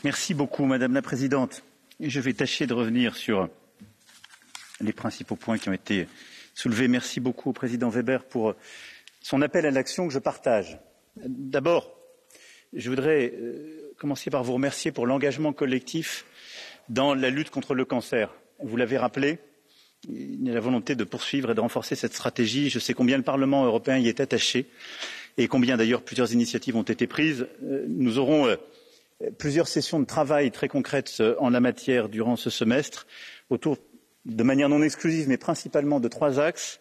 Merci beaucoup, Madame la Présidente. Je vais tâcher de revenir sur les principaux points qui ont été soulevés. Merci beaucoup au Président Weber pour son appel à l'action que je partage. D'abord, je voudrais commencer par vous remercier pour l'engagement collectif dans la lutte contre le cancer. Vous l'avez rappelé, il y a la volonté de poursuivre et de renforcer cette stratégie. Je sais combien le Parlement européen y est attaché et combien d'ailleurs plusieurs initiatives ont été prises. Nous aurons plusieurs sessions de travail très concrètes en la matière durant ce semestre, autour, de manière non exclusive, mais principalement de 3 axes,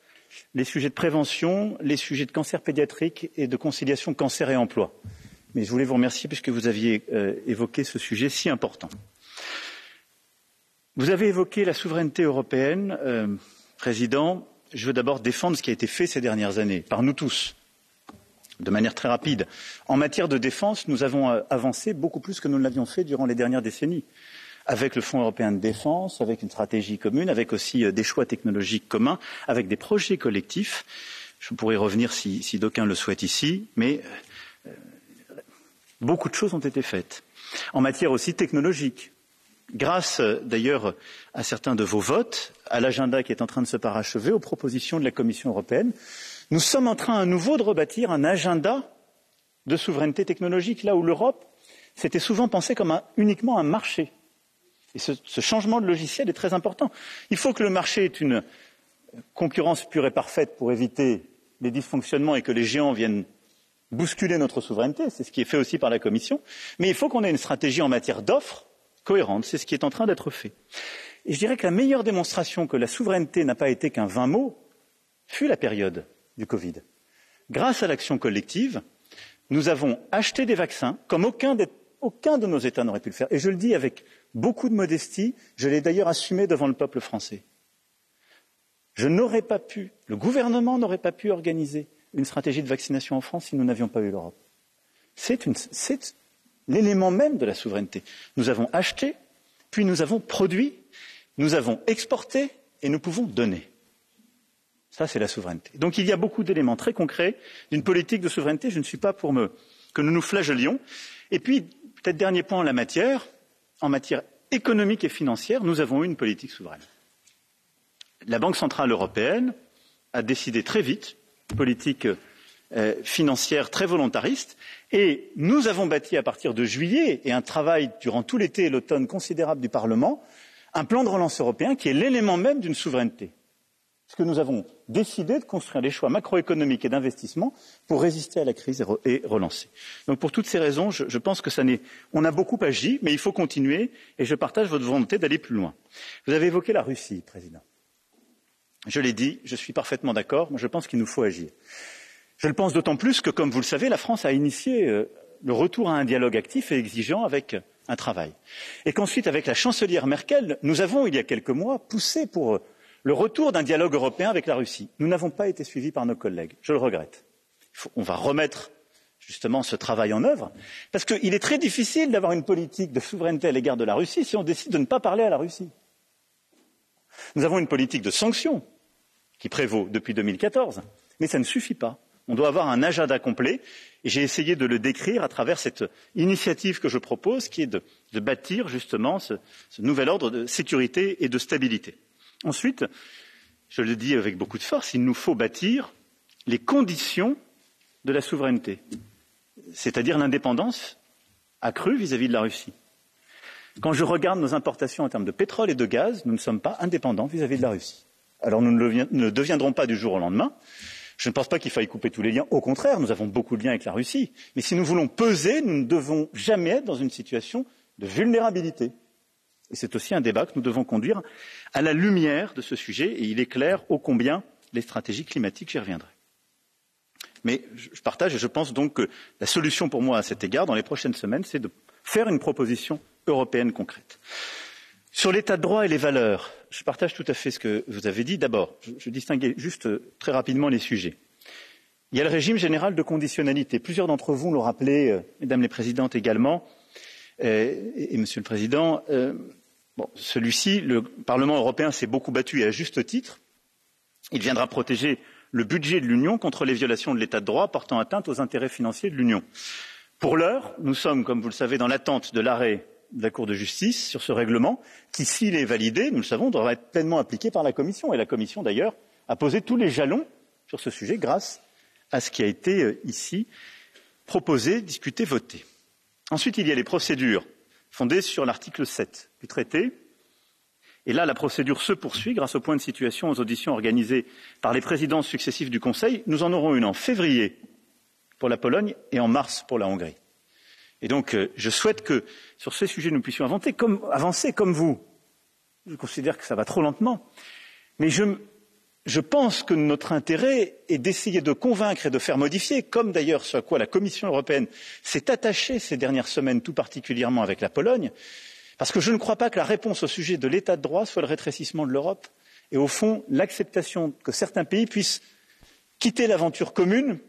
les sujets de prévention, les sujets de cancer pédiatrique et de conciliation cancer et emploi. Mais je voulais vous remercier puisque vous aviez évoqué ce sujet si important. Vous avez évoqué la souveraineté européenne, Président. Je veux d'abord défendre ce qui a été fait ces dernières années, par nous tous. De manière très rapide. En matière de défense, nous avons avancé beaucoup plus que nous ne l'avions fait durant les dernières décennies. Avec le Fonds européen de défense, avec une stratégie commune, avec aussi des choix technologiques communs, avec des projets collectifs. Je pourrais y revenir si d'aucuns le souhaitent ici, mais beaucoup de choses ont été faites. En matière aussi technologique. Grâce d'ailleurs à certains de vos votes, à l'agenda qui est en train de se parachever, aux propositions de la Commission européenne, nous sommes en train à nouveau de rebâtir un agenda de souveraineté technologique, là où l'Europe s'était souvent pensée comme uniquement un marché. Et ce changement de logiciel est très important. Il faut que le marché ait une concurrence pure et parfaite pour éviter les dysfonctionnements et que les géants viennent bousculer notre souveraineté. C'est ce qui est fait aussi par la Commission. Mais il faut qu'on ait une stratégie en matière d'offres cohérente. C'est ce qui est en train d'être fait. Et je dirais que la meilleure démonstration que la souveraineté n'a pas été qu'un vain mot fut la période du Covid. Grâce à l'action collective, nous avons acheté des vaccins comme aucun de nos États n'aurait pu le faire. Et je le dis avec beaucoup de modestie, je l'ai d'ailleurs assumé devant le peuple français. Le gouvernement n'aurait pas pu organiser une stratégie de vaccination en France si nous n'avions pas eu l'Europe. C'est l'élément même de la souveraineté. Nous avons acheté, puis nous avons produit, nous avons exporté et nous pouvons donner. Ça, c'est la souveraineté. Donc il y a beaucoup d'éléments très concrets d'une politique de souveraineté. Je ne suis pas pour que nous nous flagellions. Et puis, peut-être dernier point en matière économique et financière, nous avons eu une politique souveraine. La Banque centrale européenne a décidé très vite, une politique financière très volontariste, et nous avons bâti à partir de juillet, et un travail durant tout l'été et l'automne considérable du Parlement, un plan de relance européen qui est l'élément même d'une souveraineté. Parce que nous avons décidé de construire des choix macroéconomiques et d'investissement pour résister à la crise et relancer. Donc pour toutes ces raisons, je pense que on a beaucoup agi, mais il faut continuer, et je partage votre volonté d'aller plus loin. Vous avez évoqué la Russie, Président. Je l'ai dit, je suis parfaitement d'accord, mais je pense qu'il nous faut agir. Je le pense d'autant plus que, comme vous le savez, la France a initié le retour à un dialogue actif et exigeant avec un travail. Et qu'ensuite, avec la chancelière Merkel, nous avons, il y a quelques mois, poussé pour le retour d'un dialogue européen avec la Russie. Nous n'avons pas été suivis par nos collègues. Je le regrette. On va remettre justement ce travail en œuvre, parce qu'il est très difficile d'avoir une politique de souveraineté à l'égard de la Russie si on décide de ne pas parler à la Russie. Nous avons une politique de sanctions qui prévaut depuis 2014, mais ça ne suffit pas. On doit avoir un agenda complet, et j'ai essayé de le décrire à travers cette initiative que je propose, qui est de bâtir justement ce nouvel ordre de sécurité et de stabilité. Ensuite, je le dis avec beaucoup de force, il nous faut bâtir les conditions de la souveraineté, c'est-à-dire l'indépendance accrue vis-à-vis de la Russie. Quand je regarde nos importations en termes de pétrole et de gaz, nous ne sommes pas indépendants vis-à-vis de la Russie. Alors nous ne le deviendrons pas du jour au lendemain. Je ne pense pas qu'il faille couper tous les liens. Au contraire, nous avons beaucoup de liens avec la Russie. Mais si nous voulons peser, nous ne devons jamais être dans une situation de vulnérabilité. Et c'est aussi un débat que nous devons conduire à la lumière de ce sujet, et il est clair ô combien les stratégies climatiques, j'y reviendrai. Mais je partage, et je pense donc que la solution pour moi à cet égard, dans les prochaines semaines, c'est de faire une proposition européenne concrète. Sur l'état de droit et les valeurs, je partage tout à fait ce que vous avez dit. D'abord, je distinguais juste très rapidement les sujets. Il y a le régime général de conditionnalité. Plusieurs d'entre vous l'ont rappelé, mesdames les présidentes également, et monsieur le président. Celui-ci, le Parlement européen s'est beaucoup battu, et à juste titre. Il viendra protéger le budget de l'Union contre les violations de l'état de droit portant atteinte aux intérêts financiers de l'Union. Pour l'heure, nous sommes, comme vous le savez, dans l'attente de l'arrêt de la Cour de justice sur ce règlement qui, s'il est validé, nous le savons, devra être pleinement appliqué par la Commission. Et la Commission, d'ailleurs, a posé tous les jalons sur ce sujet grâce à ce qui a été ici proposé, discuté, voté. Ensuite, il y a les procédures fondées sur l'article 7 du traité. Et là, la procédure se poursuit grâce au point de situation aux auditions organisées par les présidences successives du Conseil. Nous en aurons une en février pour la Pologne et en mars pour la Hongrie. Et donc, je souhaite que sur ces sujets, nous puissions avancer comme vous. Je considère que ça va trop lentement. Mais je pense que notre intérêt est d'essayer de convaincre et de faire modifier, comme d'ailleurs ce à quoi la Commission européenne s'est attachée ces dernières semaines, tout particulièrement avec la Pologne, parce que je ne crois pas que la réponse au sujet de l'état de droit soit le rétrécissement de l'Europe et au fond l'acceptation que certains pays puissent quitter l'aventure commune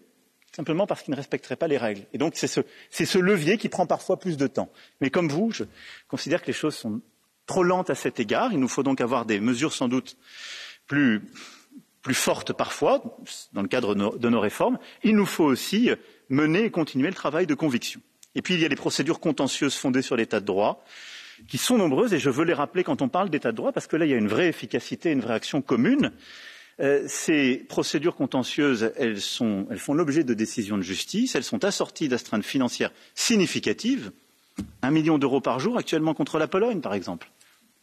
simplement parce qu'ils ne respecteraient pas les règles. Et donc c'est ce levier qui prend parfois plus de temps. Mais comme vous, je considère que les choses sont trop lentes à cet égard. Il nous faut donc avoir des mesures sans doute plus fortes parfois, dans le cadre de nos réformes. Il nous faut aussi mener et continuer le travail de conviction. Et puis il y a les procédures contentieuses fondées sur l'état de droit, qui sont nombreuses, et je veux les rappeler quand on parle d'état de droit, parce que là il y a une vraie efficacité, une vraie action commune. Ces procédures contentieuses, elles font l'objet de décisions de justice, elles sont assorties d'astreintes financières significatives, 1 million d'euros par jour actuellement contre la Pologne, par exemple,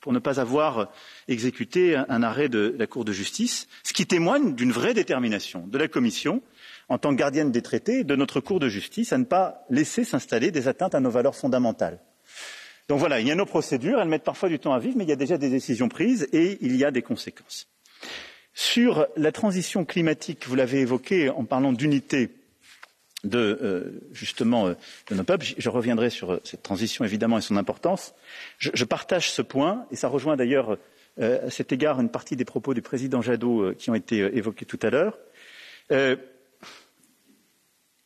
pour ne pas avoir exécuté un arrêt de la Cour de justice, ce qui témoigne d'une vraie détermination de la Commission, en tant que gardienne des traités, et de notre Cour de justice, à ne pas laisser s'installer des atteintes à nos valeurs fondamentales. Donc voilà, il y a nos procédures, elles mettent parfois du temps à vivre, mais il y a déjà des décisions prises et il y a des conséquences. Sur la transition climatique, vous l'avez évoqué en parlant d'unité justement de nos peuples. Je reviendrai sur cette transition évidemment et son importance. Je partage ce point et ça rejoint d'ailleurs à cet égard une partie des propos du président Jadot qui ont été évoqués tout à l'heure. Il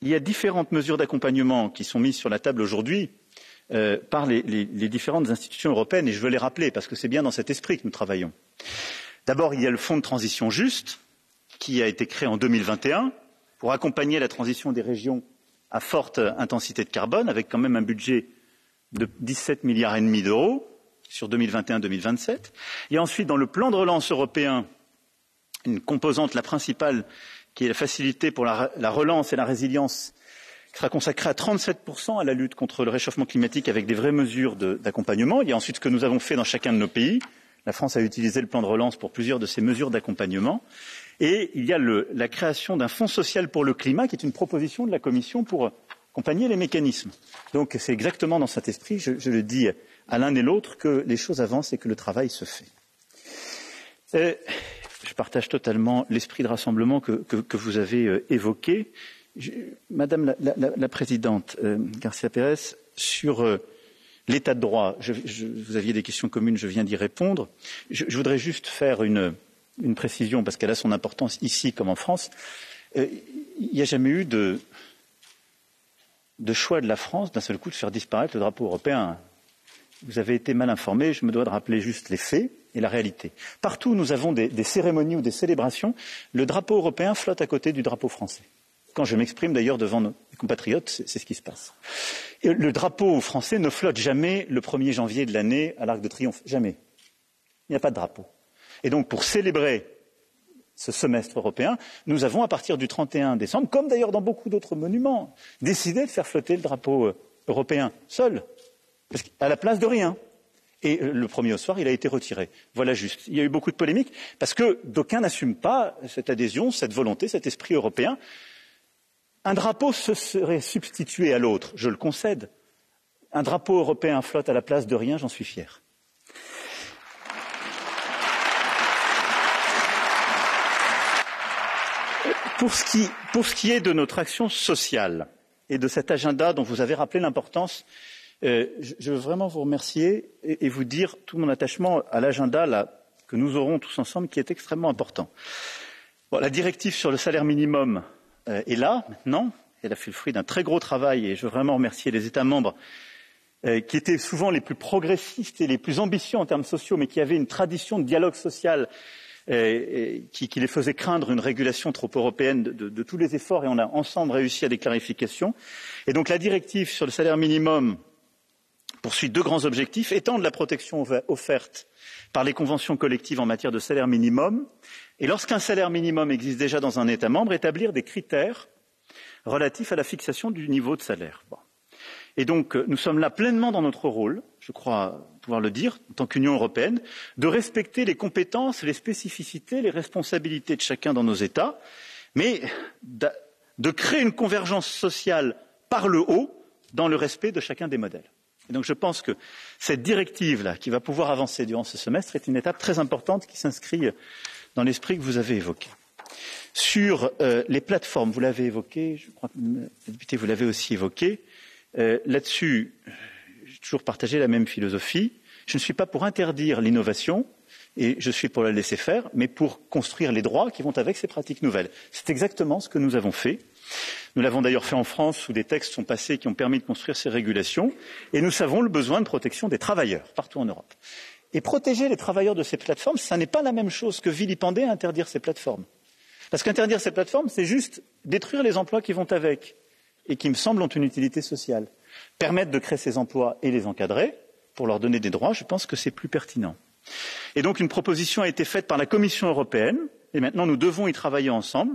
y a différentes mesures d'accompagnement qui sont mises sur la table aujourd'hui par les différentes institutions européennes et je veux les rappeler parce que c'est bien dans cet esprit que nous travaillons. D'abord, il y a le Fonds de transition juste qui a été créé en 2021 pour accompagner la transition des régions à forte intensité de carbone avec quand même un budget de 17,5 milliards d'euros sur 2021-2027. Et ensuite, dans le plan de relance européen, une composante, la principale, qui est la facilité pour la relance et la résilience, qui sera consacrée à 37% à la lutte contre le réchauffement climatique avec des vraies mesures d'accompagnement. Il y a ensuite ce que nous avons fait dans chacun de nos pays. La France a utilisé le plan de relance pour plusieurs de ces mesures d'accompagnement. Et il y a la création d'un fonds social pour le climat, qui est une proposition de la Commission pour accompagner les mécanismes. Donc c'est exactement dans cet esprit, je le dis à l'un et l'autre, que les choses avancent et que le travail se fait. Je partage totalement l'esprit de rassemblement que vous avez évoqué. Madame la Présidente García Pérez, sur l'état de droit, vous aviez des questions communes, je viens d'y répondre. Je voudrais juste faire une précision, parce qu'elle a son importance ici comme en France. Il n'y a jamais eu de choix de la France d'un seul coup de faire disparaître le drapeau européen. Vous avez été mal informé, je me dois de rappeler juste les faits et la réalité. Partout où nous avons des cérémonies ou des célébrations, le drapeau européen flotte à côté du drapeau français. Quand je m'exprime d'ailleurs devant nos compatriotes, c'est ce qui se passe. Et le drapeau français ne flotte jamais le 1er janvier de l'année à l'Arc de Triomphe. Jamais. Il n'y a pas de drapeau. Et donc, pour célébrer ce semestre européen, nous avons, à partir du 31 décembre, comme d'ailleurs dans beaucoup d'autres monuments, décidé de faire flotter le drapeau européen seul, à la place de rien. Et le premier au soir, il a été retiré. Voilà juste. Il y a eu beaucoup de polémiques, parce que d'aucuns n'assument pas cette adhésion, cette volonté, cet esprit européen. Un drapeau se serait substitué à l'autre, je le concède. Un drapeau européen flotte à la place de rien, j'en suis fier. Pour ce qui est de notre action sociale et de cet agenda dont vous avez rappelé l'importance, je veux vraiment vous remercier et vous dire tout mon attachement à l'agenda que nous aurons tous ensemble, qui est extrêmement important. Bon, la directive sur le salaire minimum est là maintenant. Elle a fait le fruit d'un très gros travail et je veux vraiment remercier les États membres qui étaient souvent les plus progressistes et les plus ambitieux en termes sociaux, mais qui avaient une tradition de dialogue social qui les faisait craindre une régulation trop européenne de tous les efforts, et on a ensemble réussi à des clarifications. Et donc la directive sur le salaire minimum poursuit deux grands objectifs: étendre la protection offerte par les conventions collectives en matière de salaire minimum, et lorsqu'un salaire minimum existe déjà dans un État membre, établir des critères relatifs à la fixation du niveau de salaire. Bon. Et donc, nous sommes là pleinement dans notre rôle, je crois pouvoir le dire, en tant qu'Union européenne, de respecter les compétences, les spécificités, les responsabilités de chacun dans nos États, mais de créer une convergence sociale par le haut dans le respect de chacun des modèles. Et donc je pense que cette directive-là, qui va pouvoir avancer durant ce semestre, est une étape très importante qui s'inscrit dans l'esprit que vous avez évoqué. Sur les plateformes, vous l'avez évoqué, je crois que le député vous l'avez aussi évoqué. Là-dessus, j'ai toujours partagé la même philosophie. Je ne suis pas pour interdire l'innovation, et je suis pour la laisser faire, mais pour construire les droits qui vont avec ces pratiques nouvelles. C'est exactement ce que nous avons fait. Nous l'avons d'ailleurs fait en France, où des textes sont passés qui ont permis de construire ces régulations, et nous savons le besoin de protection des travailleurs partout en Europe. Et protéger les travailleurs de ces plateformes, ça n'est pas la même chose que vilipender et interdire ces plateformes. Parce qu'interdire ces plateformes, c'est juste détruire les emplois qui vont avec, et qui, me semble, ont une utilité sociale. Permettre de créer ces emplois et les encadrer, pour leur donner des droits, je pense que c'est plus pertinent. Et donc une proposition a été faite par la Commission européenne, et maintenant nous devons y travailler ensemble.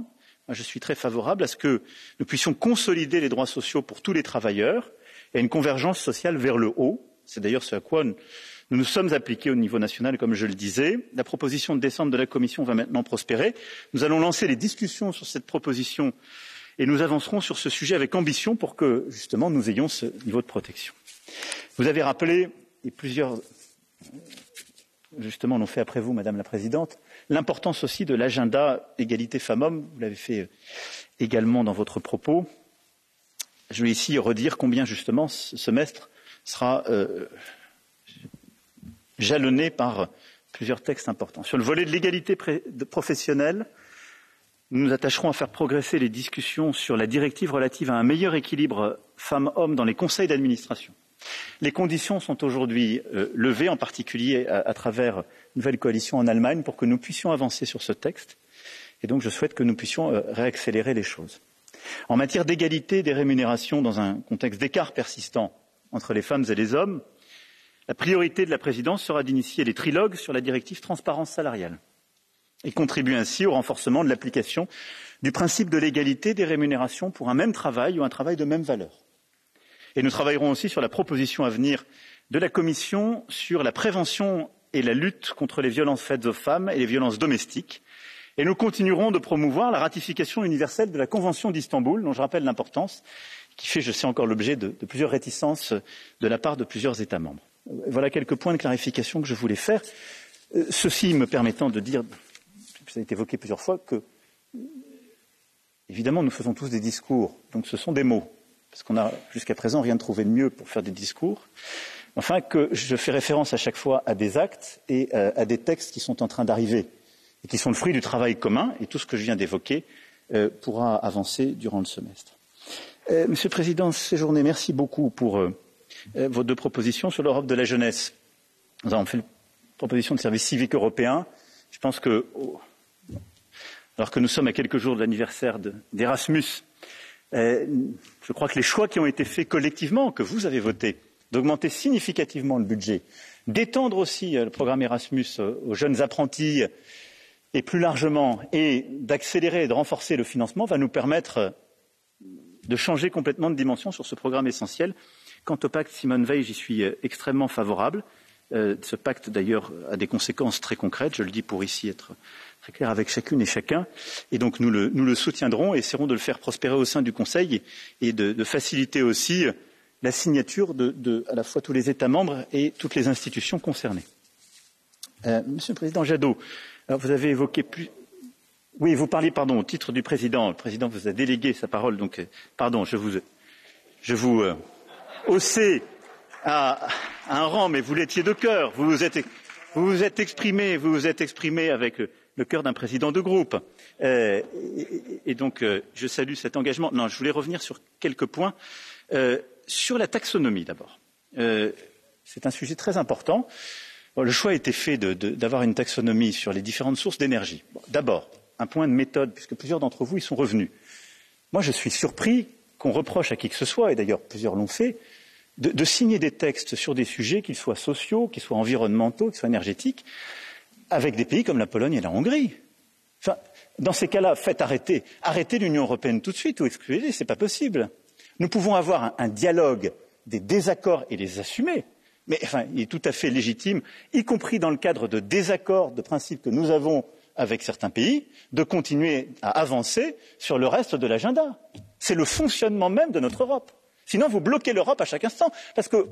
Moi, je suis très favorable à ce que nous puissions consolider les droits sociaux pour tous les travailleurs et une convergence sociale vers le haut. C'est d'ailleurs ce à quoi nous nous sommes appliqués au niveau national, comme je le disais. La proposition de décembre de la Commission va maintenant prospérer. Nous allons lancer les discussions sur cette proposition et nous avancerons sur ce sujet avec ambition pour que, justement, nous ayons ce niveau de protection. Vous avez rappelé, et plusieurs, justement, l'ont fait après vous, Madame la Présidente, l'importance aussi de l'agenda égalité femmes-hommes. Vous l'avez fait également dans votre propos. Je vais ici redire combien, justement, ce semestre sera jalonné par plusieurs textes importants. Sur le volet de l'égalité professionnelle, nous nous attacherons à faire progresser les discussions sur la directive relative à un meilleur équilibre femmes-hommes dans les conseils d'administration. Les conditions sont aujourd'hui levées, en particulier à travers une nouvelle coalition en Allemagne, pour que nous puissions avancer sur ce texte. Et donc je souhaite que nous puissions réaccélérer les choses. En matière d'égalité des rémunérations dans un contexte d'écart persistant entre les femmes et les hommes, la priorité de la présidence sera d'initier les trilogues sur la directive transparence salariale et contribuer ainsi au renforcement de l'application du principe de l'égalité des rémunérations pour un même travail ou un travail de même valeur. Et nous travaillerons aussi sur la proposition à venir de la Commission sur la prévention et la lutte contre les violences faites aux femmes et les violences domestiques. Et nous continuerons de promouvoir la ratification universelle de la Convention d'Istanbul, dont je rappelle l'importance, qui fait, je sais, encore l'objet de plusieurs réticences de la part de plusieurs États membres. Voilà quelques points de clarification que je voulais faire. Ceci me permettant de dire, ça a été évoqué plusieurs fois, que, évidemment, nous faisons tous des discours, donc ce sont des mots. Parce qu'on n'a jusqu'à présent rien trouvé de mieux pour faire des discours, enfin que je fais référence à chaque fois à des actes et à des textes qui sont en train d'arriver et qui sont le fruit du travail commun, et tout ce que je viens d'évoquer pourra avancer durant le semestre. Monsieur le Président Séjourné, merci beaucoup pour vos deux propositions sur l'Europe de la jeunesse. Nous avons fait une proposition de service civique européen. Je pense que, alors que nous sommes à quelques jours de l'anniversaire d'Erasmus, je crois que les choix qui ont été faits collectivement, que vous avez votés, d'augmenter significativement le budget, d'étendre aussi le programme Erasmus aux jeunes apprentis et plus largement, et d'accélérer et de renforcer le financement, va nous permettre de changer complètement de dimension sur ce programme essentiel. Quant au pacte Simone Veil, j'y suis extrêmement favorable. Ce pacte, d'ailleurs, a des conséquences très concrètes, je le dis pour ici être très clair avec chacune et chacun, et donc nous le soutiendrons et essaierons de le faire prospérer au sein du Conseil et de faciliter aussi la signature de à la fois tous les États membres et toutes les institutions concernées. Monsieur le Président Jadot, alors vous avez évoqué plus... Oui, vous parliez, pardon, au titre du Président. Le Président vous a délégué sa parole, donc pardon, je vous haussais à un rang, mais vous l'étiez de cœur. Vous vous êtes exprimé avec le cœur d'un président de groupe. Et donc, je salue cet engagement. Non, je voulais revenir sur quelques points. Sur la taxonomie, d'abord. C'est un sujet très important. Bon, le choix a été fait d'avoir une taxonomie sur les différentes sources d'énergie. Bon, d'abord, un point de méthode, puisque plusieurs d'entre vous y sont revenus. Moi, je suis surpris qu'on reproche à qui que ce soit, et d'ailleurs plusieurs l'ont fait, de signer des textes sur des sujets, qu'ils soient sociaux, qu'ils soient environnementaux, qu'ils soient énergétiques, avec des pays comme la Pologne et la Hongrie. Enfin, dans ces cas-là, faites arrêter l'Union européenne tout de suite ou excluez-les, c'est pas possible. Nous pouvons avoir un dialogue des désaccords et les assumer, mais enfin, il est tout à fait légitime, y compris dans le cadre de désaccords de principes que nous avons avec certains pays, de continuer à avancer sur le reste de l'agenda. C'est le fonctionnement même de notre Europe. Sinon, vous bloquez l'Europe à chaque instant, parce que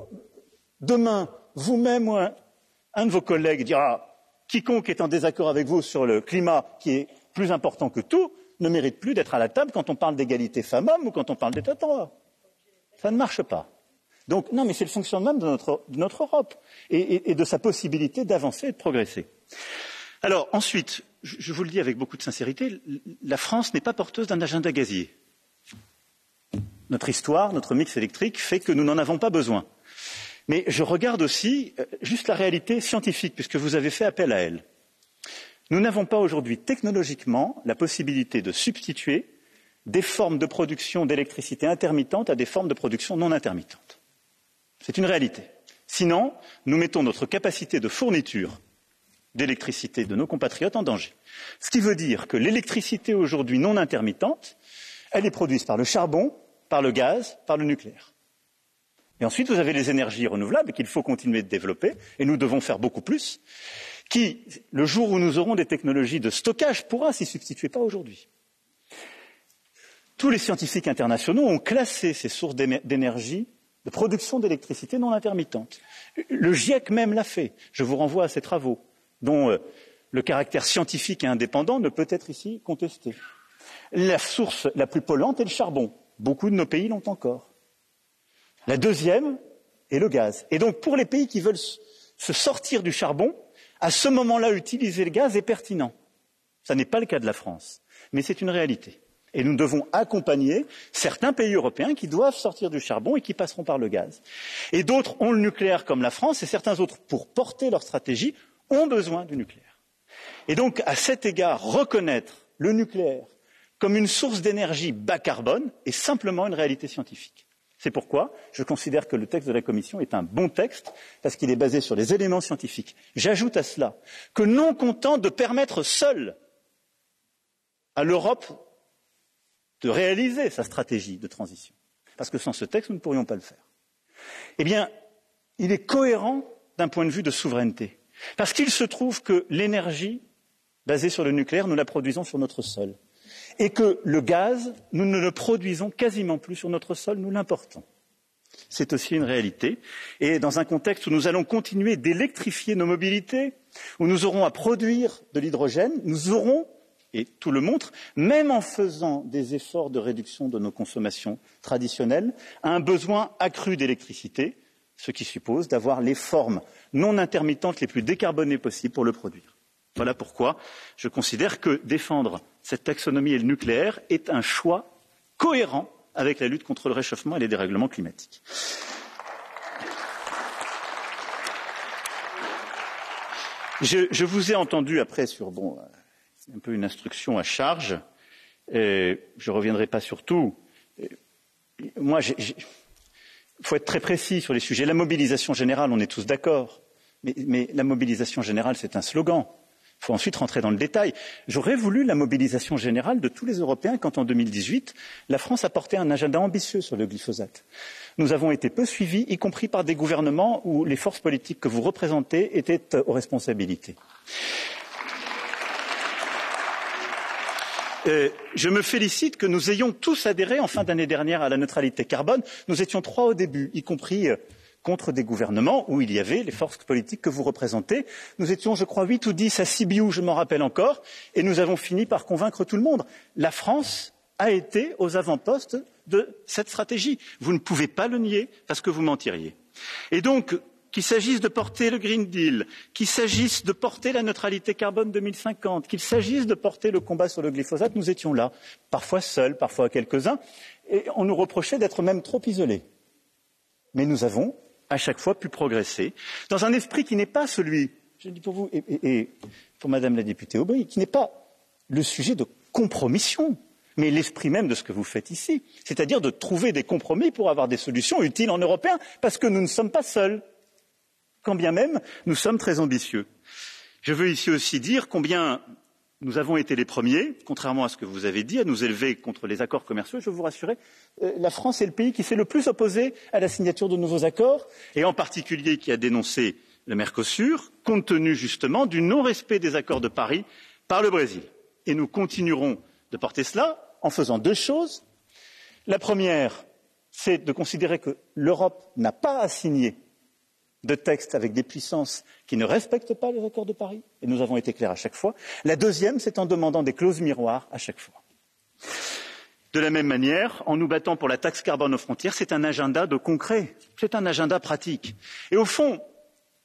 demain, vous-même ou un de vos collègues dira quiconque est en désaccord avec vous sur le climat, qui est plus important que tout, ne mérite plus d'être à la table quand on parle d'égalité femmes-hommes ou quand on parle d'état de droit. Ça ne marche pas. Donc, non, mais c'est le fonctionnement même de notre Europe et de sa possibilité d'avancer et de progresser. Alors, ensuite, je vous le dis avec beaucoup de sincérité, la France n'est pas porteuse d'un agenda gazier. Notre histoire, notre mix électrique fait que nous n'en avons pas besoin. Mais je regarde aussi juste la réalité scientifique, puisque vous avez fait appel à elle. Nous n'avons pas aujourd'hui technologiquement la possibilité de substituer des formes de production d'électricité intermittentes à des formes de production non intermittentes. C'est une réalité. Sinon, nous mettons notre capacité de fourniture d'électricité de nos compatriotes en danger. Ce qui veut dire que l'électricité aujourd'hui non intermittente, elle est produite par le charbon, par le gaz, par le nucléaire. Et ensuite, vous avez les énergies renouvelables qu'il faut continuer de développer, et nous devons faire beaucoup plus, qui, le jour où nous aurons des technologies de stockage, pourra s'y substituer, pas aujourd'hui. Tous les scientifiques internationaux ont classé ces sources d'énergie, de production d'électricité non intermittente. Le GIEC même l'a fait. Je vous renvoie à ces travaux, dont le caractère scientifique et indépendant ne peut être ici contesté. La source la plus polluante est le charbon. Beaucoup de nos pays l'ont encore. La deuxième est le gaz. Et donc, pour les pays qui veulent se sortir du charbon, à ce moment-là, utiliser le gaz est pertinent. Ce n'est pas le cas de la France, mais c'est une réalité. Et nous devons accompagner certains pays européens qui doivent sortir du charbon et qui passeront par le gaz. Et d'autres ont le nucléaire comme la France, et certains autres, pour porter leur stratégie, ont besoin du nucléaire. Et donc, à cet égard, reconnaître le nucléaire comme une source d'énergie bas carbone est simplement une réalité scientifique. C'est pourquoi je considère que le texte de la Commission est un bon texte, parce qu'il est basé sur les éléments scientifiques. J'ajoute à cela que non content de permettre seule à l'Europe de réaliser sa stratégie de transition, parce que sans ce texte, nous ne pourrions pas le faire, eh bien, il est cohérent d'un point de vue de souveraineté. Parce qu'il se trouve que l'énergie basée sur le nucléaire, nous la produisons sur notre sol. Et que le gaz, nous ne le produisons quasiment plus sur notre sol, nous l'importons. C'est aussi une réalité. Et dans un contexte où nous allons continuer d'électrifier nos mobilités, où nous aurons à produire de l'hydrogène, nous aurons, et tout le montre, même en faisant des efforts de réduction de nos consommations traditionnelles, un besoin accru d'électricité, ce qui suppose d'avoir les formes non intermittentes les plus décarbonées possibles pour le produire. Voilà pourquoi je considère que défendre cette taxonomie et le nucléaire est un choix cohérent avec la lutte contre le réchauffement et les dérèglements climatiques. Je vous ai entendu après sur un peu une instruction à charge. Je ne reviendrai pas sur tout. Moi, il faut être très précis sur les sujets. La mobilisation générale, on est tous d'accord. Mais la mobilisation générale, c'est un slogan. Il faut ensuite rentrer dans le détail. J'aurais voulu la mobilisation générale de tous les Européens quand, en 2018, la France a porté un agenda ambitieux sur le glyphosate. Nous avons été peu suivis, y compris par des gouvernements où les forces politiques que vous représentez étaient aux responsabilités. Je me félicite que nous ayons tous adhéré en fin d'année dernière à la neutralité carbone. Nous étions 3 au début, y compris contre des gouvernements où il y avait les forces politiques que vous représentez. Nous étions, je crois, 8 ou 10 à Sibiu, je m'en rappelle encore, et nous avons fini par convaincre tout le monde. La France a été aux avant-postes de cette stratégie. Vous ne pouvez pas le nier parce que vous mentiriez. Et donc, qu'il s'agisse de porter le Green Deal, qu'il s'agisse de porter la neutralité carbone 2050, qu'il s'agisse de porter le combat sur le glyphosate, nous étions là, parfois seuls, parfois quelques-uns, et on nous reprochait d'être même trop isolés. Mais nous avons à chaque fois pu progresser dans un esprit qui n'est pas celui, je le dis pour vous et pour Madame la députée Aubry, qui n'est pas le sujet de compromission. mais l'esprit même de ce que vous faites ici, c'est-à-dire de trouver des compromis pour avoir des solutions utiles en européen, parce que nous ne sommes pas seuls, quand bien même nous sommes très ambitieux. Je veux ici aussi dire combien nous avons été les premiers, contrairement à ce que vous avez dit, à nous élever contre les accords commerciaux. Je veux vous rassurer, la France est le pays qui s'est le plus opposé à la signature de nouveaux accords, et en particulier qui a dénoncé le Mercosur, compte tenu justement du non-respect des accords de Paris par le Brésil. Et nous continuerons de porter cela en faisant deux choses. La première, c'est de considérer que l'Europe n'a pas à signer de textes avec des puissances qui ne respectent pas les accords de Paris, et nous avons été clairs à chaque fois. La deuxième, c'est en demandant des clauses miroirs à chaque fois. De la même manière, en nous battant pour la taxe carbone aux frontières, c'est un agenda de concret, c'est un agenda pratique. Et au fond,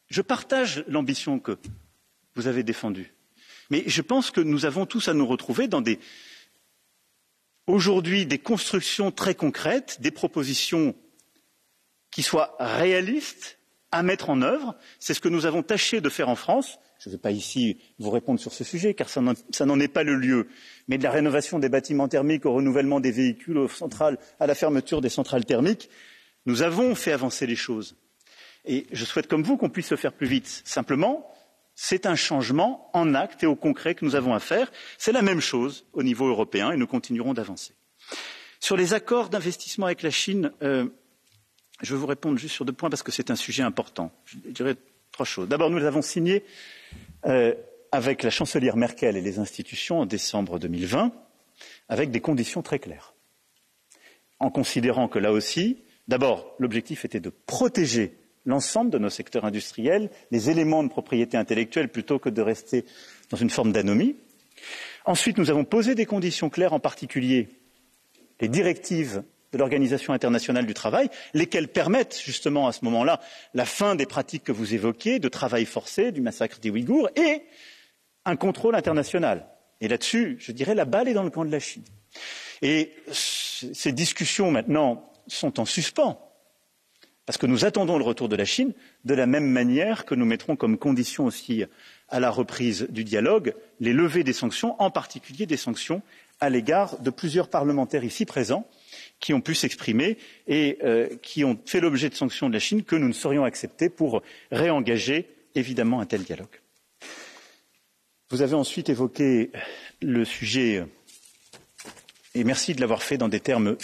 je partage l'ambition que vous avez défendue, mais je pense que nous avons tous à nous retrouver dans aujourd'hui des constructions très concrètes, des propositions qui soient réalistes, à mettre en œuvre. C'est ce que nous avons tâché de faire en France. Je ne vais pas ici vous répondre sur ce sujet, car ça n'en est pas le lieu. Mais de la rénovation des bâtiments thermiques au renouvellement des véhicules, aux centrales, à la fermeture des centrales thermiques, nous avons fait avancer les choses. Et je souhaite, comme vous, qu'on puisse se faire plus vite. Simplement, c'est un changement en acte et au concret que nous avons à faire. C'est la même chose au niveau européen et nous continuerons d'avancer. Sur les accords d'investissement avec la Chine, je vais vous répondre juste sur deux points parce que c'est un sujet important. Je dirais trois choses. D'abord, nous avons signé avec la chancelière Merkel et les institutions en décembre 2020 avec des conditions très claires. En considérant que là aussi, d'abord, l'objectif était de protéger l'ensemble de nos secteurs industriels, les éléments de propriété intellectuelle plutôt que de rester dans une forme d'anomie. Ensuite, nous avons posé des conditions claires, en particulier les directives de l'Organisation internationale du travail, lesquelles permettent justement à ce moment-là la fin des pratiques que vous évoquiez, de travail forcé, du massacre des Ouïghours, et un contrôle international. Et là-dessus, je dirais, la balle est dans le camp de la Chine. Et ces discussions maintenant sont en suspens, parce que nous attendons le retour de la Chine, de la même manière que nous mettrons comme condition aussi à la reprise du dialogue les levées des sanctions, en particulier des sanctions à l'égard de plusieurs parlementaires ici présents, qui ont pu s'exprimer et qui ont fait l'objet de sanctions de la Chine que nous ne saurions accepter pour réengager évidemment un tel dialogue. Vous avez ensuite évoqué le sujet, et merci de l'avoir fait dans des termes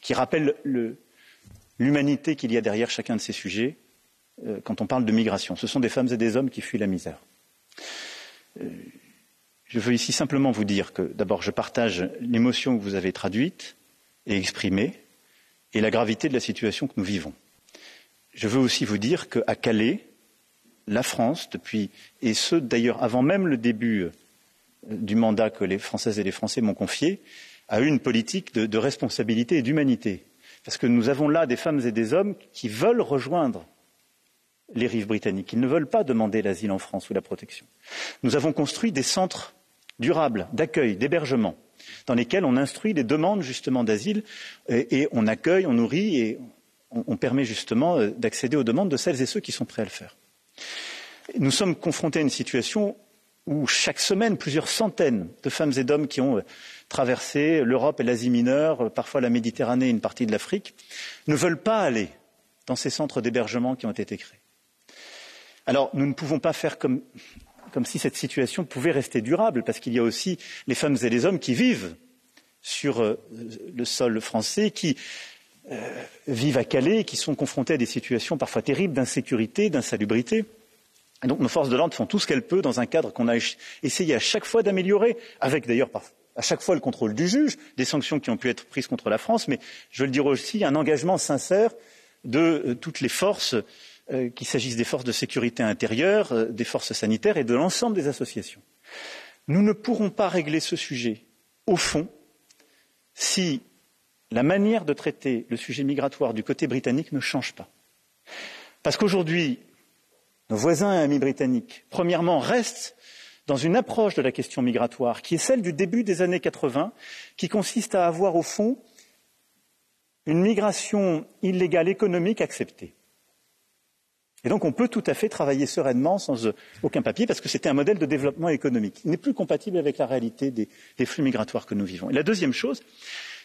qui rappellent l'humanité qu'il y a derrière chacun de ces sujets quand on parle de migration. Ce sont des femmes et des hommes qui fuient la misère. Je veux ici simplement vous dire que d'abord je partage l'émotion que vous avez traduite et exprimée, et la gravité de la situation que nous vivons. Je veux aussi vous dire qu'à Calais, la France, depuis, et ce d'ailleurs avant même le début du mandat que les Françaises et les Français m'ont confié, a eu une politique de responsabilité et d'humanité. Parce que nous avons là des femmes et des hommes qui veulent rejoindre les rives britanniques. Ils ne veulent pas demander l'asile en France ou la protection. Nous avons construit des centres durables d'accueil, d'hébergement, dans lesquels on instruit les demandes justement d'asile et on accueille, on nourrit et on permet justement d'accéder aux demandes de celles et ceux qui sont prêts à le faire. Nous sommes confrontés à une situation où chaque semaine, plusieurs centaines de femmes et d'hommes qui ont traversé l'Europe et l'Asie mineure, parfois la Méditerranée et une partie de l'Afrique, ne veulent pas aller dans ces centres d'hébergement qui ont été créés. Alors, nous ne pouvons pas faire comme si cette situation pouvait rester durable, parce qu'il y a aussi les femmes et les hommes qui vivent sur le sol français, qui vivent à Calais, qui sont confrontés à des situations parfois terribles d'insécurité, d'insalubrité. Et donc nos forces de l'ordre font tout ce qu'elles peuvent dans un cadre qu'on a essayé à chaque fois d'améliorer, avec d'ailleurs à chaque fois le contrôle du juge, des sanctions qui ont pu être prises contre la France, mais je veux le dire aussi, un engagement sincère de toutes les forces, qu'il s'agisse des forces de sécurité intérieure, des forces sanitaires et de l'ensemble des associations. Nous ne pourrons pas régler ce sujet, au fond, si la manière de traiter le sujet migratoire du côté britannique ne change pas. Parce qu'aujourd'hui, nos voisins et amis britanniques, premièrement, restent dans une approche de la question migratoire qui est celle du début des années 80, qui consiste à avoir, au fond, une migration illégale économique acceptée. Et donc on peut tout à fait travailler sereinement sans aucun papier parce que c'était un modèle de développement économique. Il n'est plus compatible avec la réalité des flux migratoires que nous vivons. Et la deuxième chose,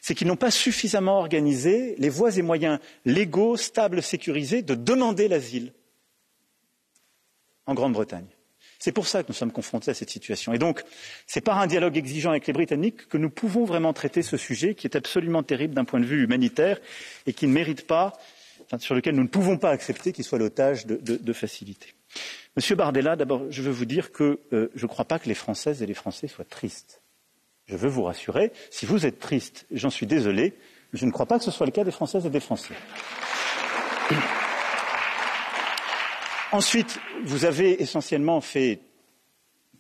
c'est qu'ils n'ont pas suffisamment organisé les voies et moyens légaux, stables, sécurisés de demander l'asile en Grande-Bretagne. C'est pour ça que nous sommes confrontés à cette situation. Et donc, c'est par un dialogue exigeant avec les Britanniques que nous pouvons vraiment traiter ce sujet qui est absolument terrible d'un point de vue humanitaire et qui ne mérite pas, sur lequel nous ne pouvons pas accepter qu'il soit l'otage de facilités. Monsieur Bardella, d'abord, je veux vous dire que je ne crois pas que les Françaises et les Français soient tristes. Je veux vous rassurer, si vous êtes triste, j'en suis désolé, je ne crois pas que ce soit le cas des Françaises et des Français. Ensuite, vous avez essentiellement fait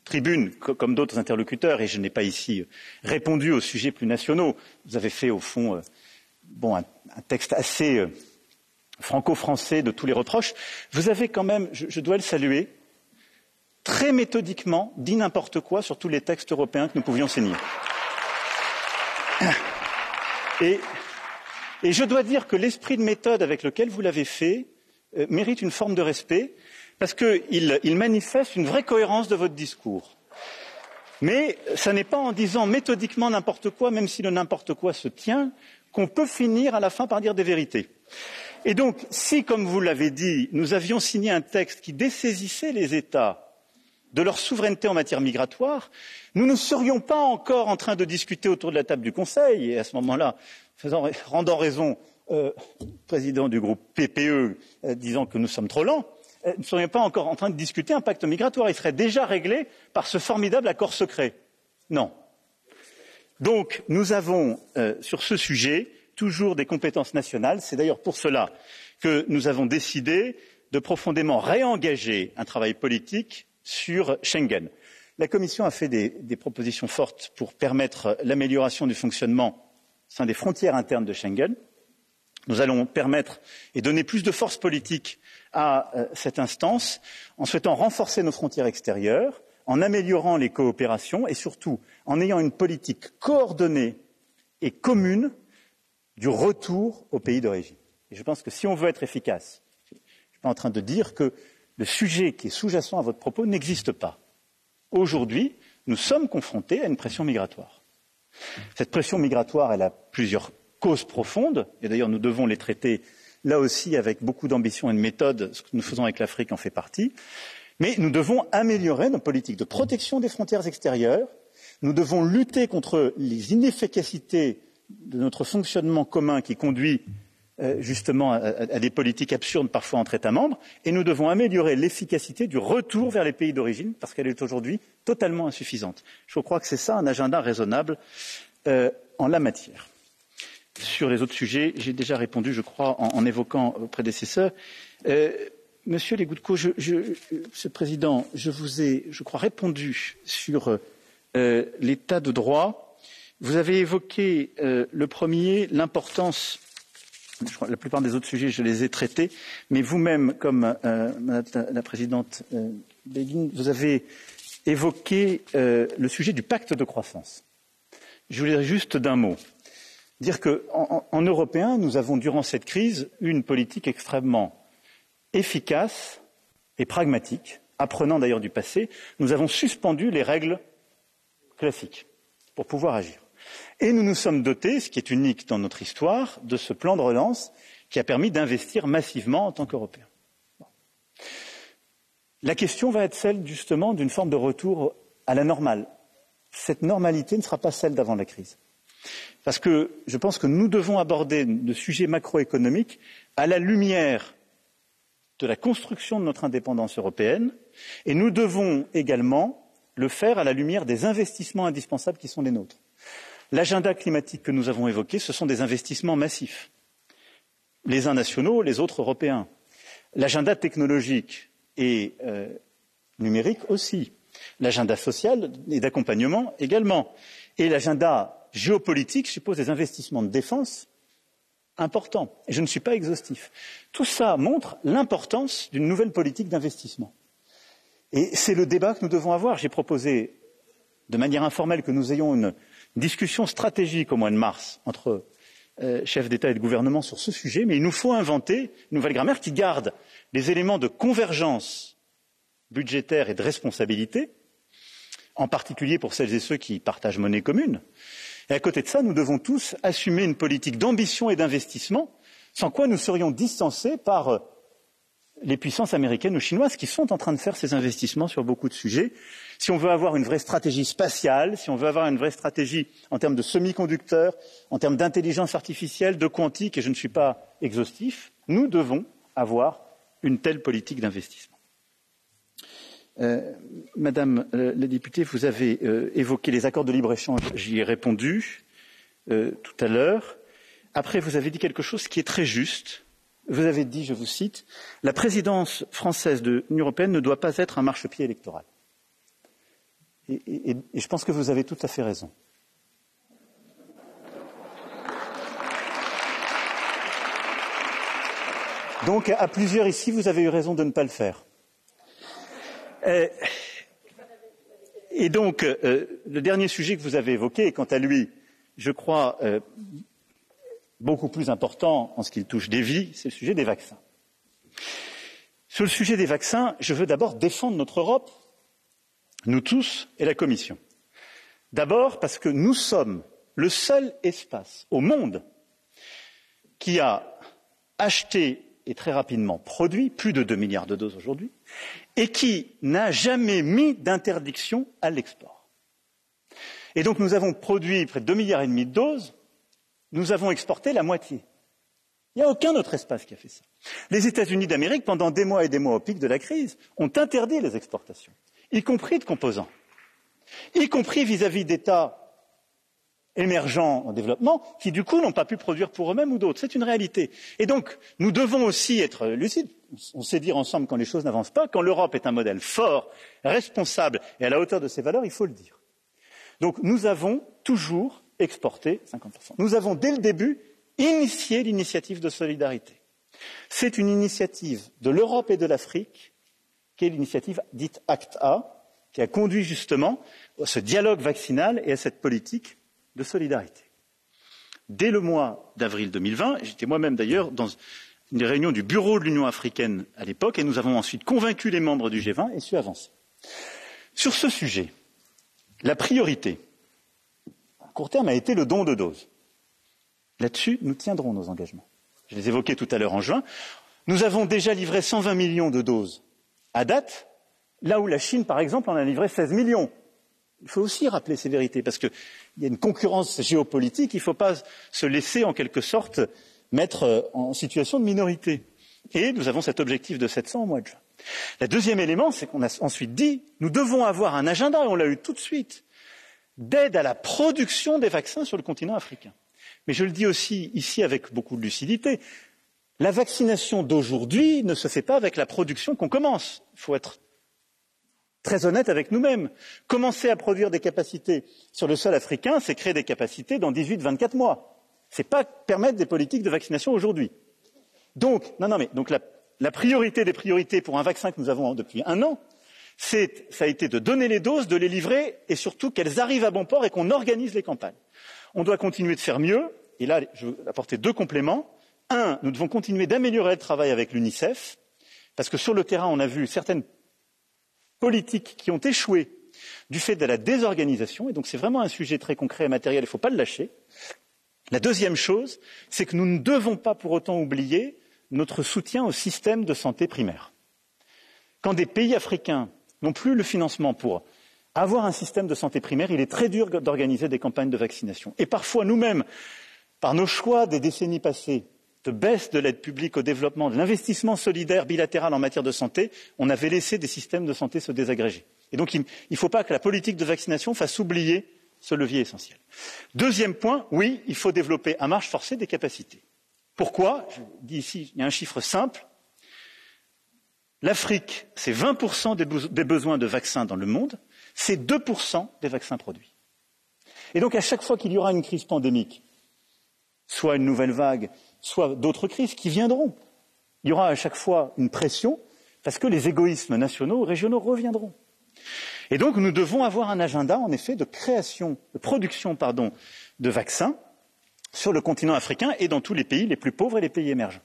tribune, comme d'autres interlocuteurs, et je n'ai pas ici répondu aux sujets plus nationaux. Vous avez fait, au fond, un texte assez franco-français de tous les reproches. Vous avez quand même, je dois le saluer, très méthodiquement dit n'importe quoi sur tous les textes européens que nous pouvions signer. Et je dois dire que l'esprit de méthode avec lequel vous l'avez fait mérite une forme de respect parce qu'il manifeste une vraie cohérence de votre discours. Mais ce n'est pas en disant méthodiquement n'importe quoi, même si le n'importe quoi se tient, qu'on peut finir à la fin par dire des vérités. Et donc, si, comme vous l'avez dit, nous avions signé un texte qui dessaisissait les États de leur souveraineté en matière migratoire, nous ne serions pas encore en train de discuter autour de la table du Conseil, et à ce moment-là, rendant raison au président du groupe PPE, disant que nous sommes trop lents, nous ne serions pas encore en train de discuter un pacte migratoire. Il serait déjà réglé par ce formidable accord secret. Non. Donc, nous avons, sur ce sujet, toujours des compétences nationales. C'est d'ailleurs pour cela que nous avons décidé de profondément réengager un travail politique sur Schengen. La Commission a fait des propositions fortes pour permettre l'amélioration du fonctionnement au sein des frontières internes de Schengen. Nous allons permettre et donner plus de force politique à cette instance en souhaitant renforcer nos frontières extérieures, en améliorant les coopérations et surtout en ayant une politique coordonnée et commune du retour au pays d'origine. Et je pense que si on veut être efficace, je ne suis pas en train de dire que le sujet qui est sous-jacent à votre propos n'existe pas. Aujourd'hui, nous sommes confrontés à une pression migratoire. Cette pression migratoire, elle a plusieurs causes profondes, et d'ailleurs nous devons les traiter là aussi avec beaucoup d'ambition et de méthode, ce que nous faisons avec l'Afrique en fait partie, mais nous devons améliorer nos politiques de protection des frontières extérieures, nous devons lutter contre les inefficacités de notre fonctionnement commun qui conduit justement à des politiques absurdes parfois entre États membres, et nous devons améliorer l'efficacité du retour vers les pays d'origine, parce qu'elle est aujourd'hui totalement insuffisante. Je crois que c'est ça un agenda raisonnable en la matière. Sur les autres sujets, j'ai déjà répondu, je crois, en évoquant vos prédécesseurs. Monsieur Legutko, Monsieur le Président, je vous ai, je crois, répondu sur l'état de droit. Vous avez évoqué le premier, l'importance. Je crois que la plupart des autres sujets, je les ai traités, mais vous-même, comme la présidente Beghin, vous avez évoqué le sujet du pacte de croissance. Je voulais juste d'un mot dire qu'en Européens, nous avons, durant cette crise, eu une politique extrêmement efficace et pragmatique, apprenant d'ailleurs du passé. Nous avons suspendu les règles classiques pour pouvoir agir. Et nous nous sommes dotés, ce qui est unique dans notre histoire, de ce plan de relance qui a permis d'investir massivement en tant qu'Européens. La question va être celle, justement, d'une forme de retour à la normale. Cette normalité ne sera pas celle d'avant la crise. Parce que je pense que nous devons aborder le sujet macroéconomique à la lumière de la construction de notre indépendance européenne, et nous devons également le faire à la lumière des investissements indispensables qui sont les nôtres. L'agenda climatique que nous avons évoqué, ce sont des investissements massifs, les uns nationaux, les autres européens. L'agenda technologique et numérique aussi. L'agenda social et d'accompagnement également. Et l'agenda géopolitique suppose des investissements de défense importants. Et je ne suis pas exhaustif. Tout ça montre l'importance d'une nouvelle politique d'investissement. Et c'est le débat que nous devons avoir. J'ai proposé, de manière informelle, que nous ayons une discussion stratégique au mois de mars entre chefs d'État et de gouvernement sur ce sujet, mais il nous faut inventer une nouvelle grammaire qui garde les éléments de convergence budgétaire et de responsabilité, en particulier pour celles et ceux qui partagent monnaie commune. Et à côté de ça, nous devons tous assumer une politique d'ambition et d'investissement, sans quoi nous serions distancés par les puissances américaines ou chinoises qui sont en train de faire ces investissements sur beaucoup de sujets. Si on veut avoir une vraie stratégie spatiale, si on veut avoir une vraie stratégie en termes de semi-conducteurs, en termes d'intelligence artificielle, de quantique, et je ne suis pas exhaustif, nous devons avoir une telle politique d'investissement. Madame la députée, vous avez évoqué les accords de libre-échange, j'y ai répondu tout à l'heure. Après, vous avez dit quelque chose qui est très juste. Vous avez dit, je vous cite, « La présidence française de l'Union européenne ne doit pas être un marchepied électoral ». Et je pense que vous avez tout à fait raison. Donc, à plusieurs ici, vous avez eu raison de ne pas le faire. Et donc, le dernier sujet que vous avez évoqué, quant à lui, je crois, beaucoup plus important en ce qu'il touche des vies, c'est le sujet des vaccins. Sur le sujet des vaccins, je veux d'abord défendre notre Europe, nous tous et la Commission. D'abord parce que nous sommes le seul espace au monde qui a acheté et très rapidement produit plus de 2 milliards de doses aujourd'hui et qui n'a jamais mis d'interdiction à l'export. Et donc nous avons produit près de 2,5 milliards de doses, nous avons exporté la moitié. Il n'y a aucun autre espace qui a fait ça. Les États-Unis d'Amérique, pendant des mois et des mois au pic de la crise, ont interdit les exportations, y compris de composants, y compris vis-à-vis d'États émergents en développement, qui du coup n'ont pas pu produire pour eux-mêmes ou d'autres. C'est une réalité. Et donc, nous devons aussi être lucides. On sait dire ensemble quand les choses n'avancent pas, quand l'Europe est un modèle fort, responsable et à la hauteur de ses valeurs, il faut le dire. Donc, nous avons toujours exporté 50%. Nous avons, dès le début, initié l'initiative de solidarité. C'est une initiative de l'Europe et de l'Afrique, qui est l'initiative dite ACT-A, qui a conduit justement à ce dialogue vaccinal et à cette politique de solidarité. Dès le mois d'avril 2020, j'étais moi-même d'ailleurs dans une réunion du bureau de l'Union africaine à l'époque, et nous avons ensuite convaincu les membres du G20 et su avancer. Sur ce sujet, la priorité, à court terme, a été le don de doses. Là-dessus, nous tiendrons nos engagements. Je les évoquais tout à l'heure en juin. Nous avons déjà livré 120 millions de doses à date, là où la Chine, par exemple, en a livré 16 millions. Il faut aussi rappeler ces vérités, parce qu'il y a une concurrence géopolitique, il ne faut pas se laisser, en quelque sorte, mettre en situation de minorité. Et nous avons cet objectif de 700 au mois de juin. Le deuxième élément, c'est qu'on a ensuite dit, nous devons avoir un agenda, et on l'a eu tout de suite, d'aide à la production des vaccins sur le continent africain. Mais je le dis aussi ici avec beaucoup de lucidité, la vaccination d'aujourd'hui ne se fait pas avec la production qu'on commence. Il faut être très honnête avec nous-mêmes. Commencer à produire des capacités sur le sol africain, c'est créer des capacités dans 18-24 mois. Ce n'est pas permettre des politiques de vaccination aujourd'hui. Donc, la priorité des priorités pour un vaccin que nous avons depuis 1 an, ça a été de donner les doses, de les livrer et surtout qu'elles arrivent à bon port et qu'on organise les campagnes. On doit continuer de faire mieux, et là, je veux apporter 2 compléments. 1, nous devons continuer d'améliorer le travail avec l'UNICEF, parce que sur le terrain, on a vu certaines politiques qui ont échoué du fait de la désorganisation, et donc c'est vraiment un sujet très concret et matériel, il ne faut pas le lâcher. La deuxième chose, c'est que nous ne devons pas pour autant oublier notre soutien au système de santé primaire. Quand des pays africains n'ont plus le financement pour avoir un système de santé primaire, il est très dur d'organiser des campagnes de vaccination. Et parfois, nous-mêmes, par nos choix des décennies passées, de baisse de l'aide publique au développement, de l'investissement solidaire bilatéral en matière de santé, on avait laissé des systèmes de santé se désagréger. Et donc, il ne faut pas que la politique de vaccination fasse oublier ce levier essentiel. Deuxième point, oui, il faut développer à marche forcée des capacités. Pourquoi ? Je dis ici, il y a un chiffre simple. L'Afrique, c'est 20% des besoins de vaccins dans le monde, c'est 2% des vaccins produits. Et donc, à chaque fois qu'il y aura une crise pandémique, soit une nouvelle vague, soit d'autres crises qui viendront, il y aura à chaque fois une pression parce que les égoïsmes nationaux ou régionaux reviendront. Et donc, nous devons avoir un agenda, en effet, de production de vaccins sur le continent africain et dans tous les pays les plus pauvres et les pays émergents.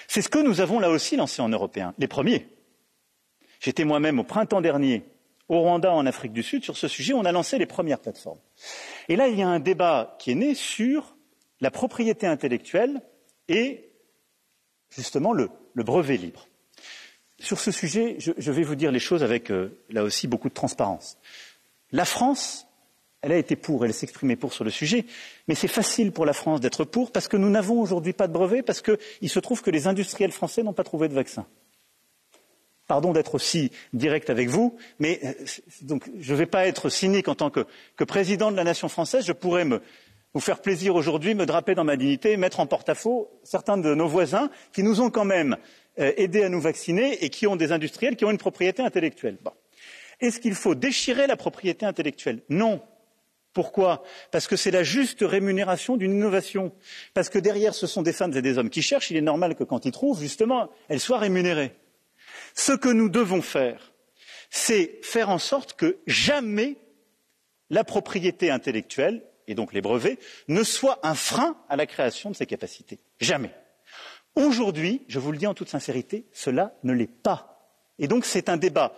C'est ce que nous avons là aussi lancé en européen, les premiers. J'étais moi-même au printemps dernier au Rwanda, en Afrique du Sud, sur ce sujet, on a lancé les premières plateformes. Et là, il y a un débat qui est né sur la propriété intellectuelle et justement le brevet libre. Sur ce sujet, je vais vous dire les choses avec, là aussi, beaucoup de transparence. La France, elle a été pour, elle s'exprimait pour sur le sujet, mais c'est facile pour la France d'être pour parce que nous n'avons aujourd'hui pas de brevet, parce qu'il se trouve que les industriels français n'ont pas trouvé de vaccin. Pardon d'être aussi direct avec vous, mais donc, je ne vais pas être cynique en tant que président de la nation française. Je pourrais vous faire plaisir aujourd'hui, me draper dans ma dignité et mettre en porte-à-faux certains de nos voisins qui nous ont quand même aidés à nous vacciner et qui ont des industriels qui ont une propriété intellectuelle. Bon. Est-ce qu'il faut déchirer la propriété intellectuelle? Non. Pourquoi? Parce que c'est la juste rémunération d'une innovation. Parce que derrière, ce sont des femmes et des hommes qui cherchent. Il est normal que quand ils trouvent, justement, elles soient rémunérées. Ce que nous devons faire, c'est faire en sorte que jamais la propriété intellectuelle, et donc les brevets, ne soit un frein à la création de ces capacités. Jamais. Aujourd'hui, je vous le dis en toute sincérité, cela ne l'est pas. Et donc c'est un débat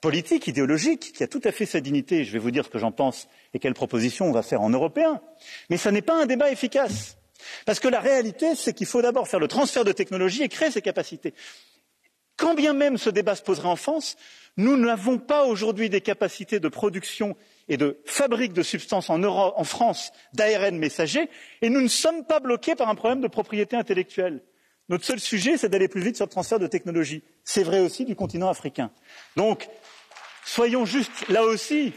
politique, idéologique, qui a tout à fait sa dignité. Je vais vous dire ce que j'en pense et quelles propositions on va faire en européen. Mais ça n'est pas un débat efficace. Parce que la réalité, c'est qu'il faut d'abord faire le transfert de technologie et créer ces capacités. Quand bien même ce débat se poserait en France, nous n'avons pas aujourd'hui des capacités de production et de fabrique de substances en France d'ARN messager, et nous ne sommes pas bloqués par un problème de propriété intellectuelle. Notre seul sujet, c'est d'aller plus vite sur le transfert de technologie. C'est vrai aussi du continent africain. Donc, soyons justes, là aussi,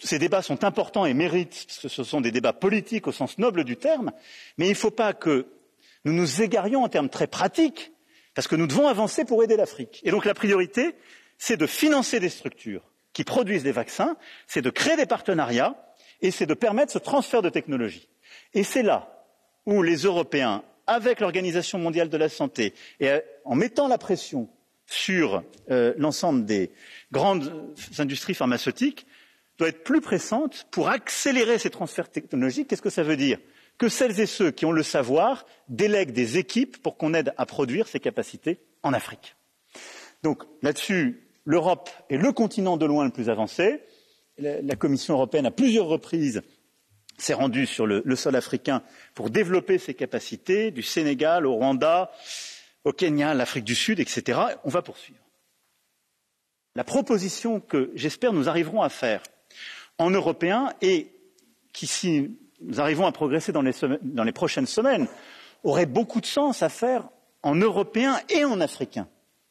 ces débats sont importants et méritent, parce que ce sont des débats politiques au sens noble du terme, mais il ne faut pas que nous nous égarions en termes très pratiques, parce que nous devons avancer pour aider l'Afrique. Et donc la priorité, c'est de financer des structures qui produisent des vaccins, c'est de créer des partenariats et c'est de permettre ce transfert de technologie. Et c'est là où les Européens, avec l'Organisation mondiale de la santé et en mettant la pression sur l'ensemble des grandes industries pharmaceutiques, doivent être plus pressantes pour accélérer ces transferts technologiques. Qu'est-ce que ça veut dire? Que celles et ceux qui ont le savoir délèguent des équipes pour qu'on aide à produire ces capacités en Afrique. Donc là-dessus, l'Europe est le continent de loin le plus avancé. La Commission européenne, à plusieurs reprises, s'est rendue sur le sol africain pour développer ces capacités, du Sénégal au Rwanda, au Kenya, l'Afrique du Sud, etc. On va poursuivre. La proposition que j'espère nous arriverons à faire en européen et qui, si nous arrivons à progresser dans les prochaines semaines, aurait beaucoup de sens à faire en européen et en africain,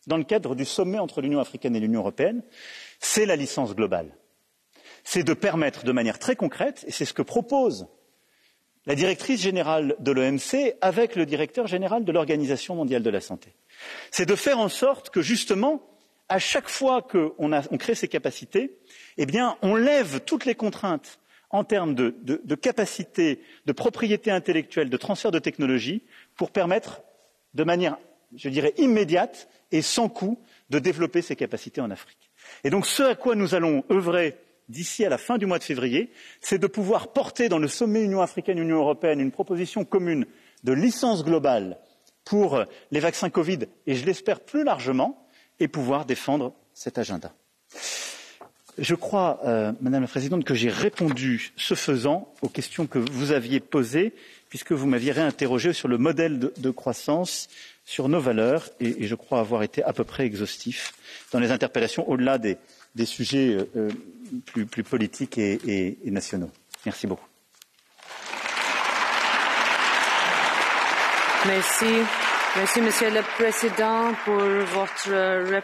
dans le cadre du sommet entre l'Union africaine et l'Union européenne, c'est la licence globale. C'est de permettre de manière très concrète, et c'est ce que propose la directrice générale de l'OMC avec le directeur général de l'Organisation mondiale de la santé. C'est de faire en sorte que, justement, à chaque fois qu'on crée ces capacités, eh bien, on lève toutes les contraintes en termes de capacité, de propriété intellectuelle, de transfert de technologie, pour permettre de manière, je dirais, immédiate et sans coût, de développer ces capacités en Afrique. Et donc ce à quoi nous allons œuvrer d'ici à la fin du mois de février, c'est de pouvoir porter dans le sommet Union africaine-Union européenne une proposition commune de licence globale pour les vaccins Covid, et je l'espère plus largement, et pouvoir défendre cet agenda. Je crois, Madame la Présidente, que j'ai répondu, ce faisant, aux questions que vous aviez posées, puisque vous m'aviez réinterrogé sur le modèle de croissance, sur nos valeurs, et je crois avoir été à peu près exhaustif dans les interpellations, au-delà des sujets plus politiques et nationaux. Merci beaucoup. Merci. Merci, Monsieur le Président, pour votre réponse.